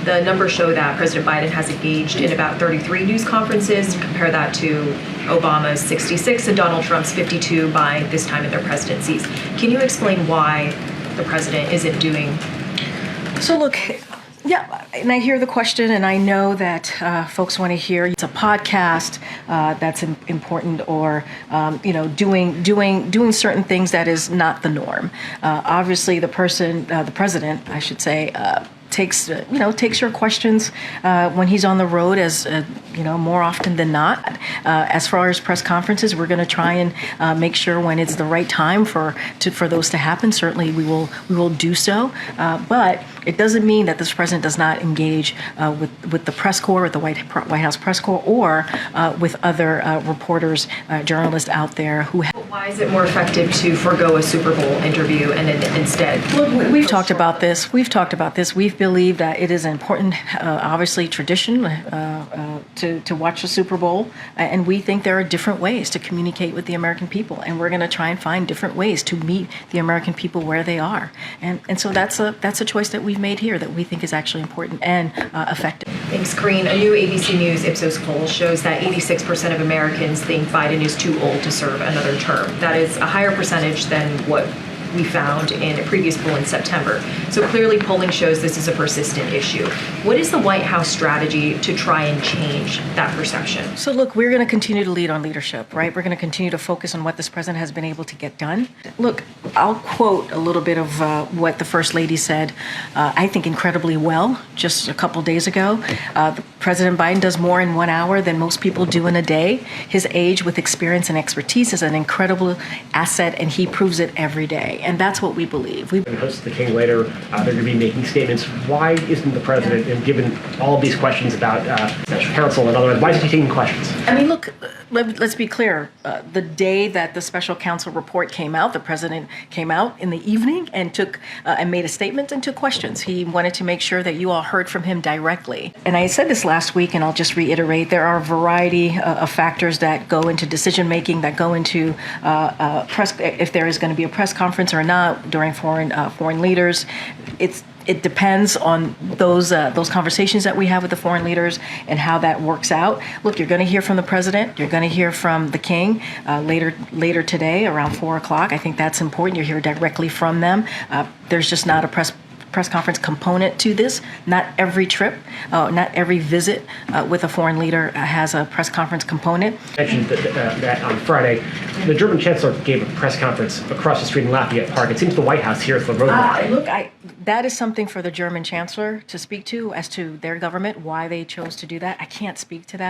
The numbers show that President Biden has engaged in about 33 news conferences. Compare that to Obama's 66 and Donald Trump's 52 by this time in their presidencies. Can you explain why the president isn't doing? So look, yeah, and I hear the question, and I know that folks want to hear it's a podcast that's important, or doing certain things that is not the norm. Obviously, the president, I should say, takes your questions when he's on the road, as more often than not. As far as press conferences, we're going to try and make sure when it's the right time for those to happen. Certainly, we will do so. But it doesn't mean that this president does not engage with the press corps, with the White House press corps, or with other reporters, journalists out there who. Why is it more effective to forego a Super Bowl interview and instead? Look, we've talked about this. We believe that it is an important, obviously, tradition to watch the Super Bowl, and we think there are different ways to communicate with the American people, and we're going to try and find different ways to meet the American people where they are, and so that's a choice that we've made here that we think is actually important and effective. Thanks, Karine. A new ABC News Ipsos poll shows that 86% of Americans think Biden is too old to serve another term. That is a higher percentage than what we found in a previous poll in September. So clearly polling shows this is a persistent issue. What is the White House strategy to try and change that perception? So look, we're going to continue to lead on leadership, right? We're going to continue to focus on what this president has been able to get done. Look, I'll quote a little bit of what the First Lady said, I think incredibly well, just a couple days ago. President Biden does more in 1 hour than most people do in a day. His age with experience and expertise is an incredible asset, and he proves it every day. And that's what we believe. We host the King later. They're going to be making statements. Why isn't the president, and given all of these questions about Special Counsel and otherwise, why isn't he taking questions? I mean, look, let's be clear. The day that the Special Counsel report came out, the president came out in the evening and and made a statement and took questions. He wanted to make sure that you all heard from him directly. And I said this last week, and I'll just reiterate: there are a variety of factors that go into decision making, that go into press. If there is going to be a press conference or not during foreign leaders, it depends on those conversations that we have with the foreign leaders and how that works out. Look, you're going to hear from the president. You're going to hear from the king later today around 4 o'clock. I think that's important. You hear directly from them. There's just not a press conference component to this. Not every trip, not every visit with a foreign leader has a press conference component. I mentioned that on Friday, the German chancellor gave a press conference across the street in Lafayette Park. It seems the White House here is the roadblock. Look, that is something for the German chancellor to speak to as to their government, why they chose to do that. I can't speak to that.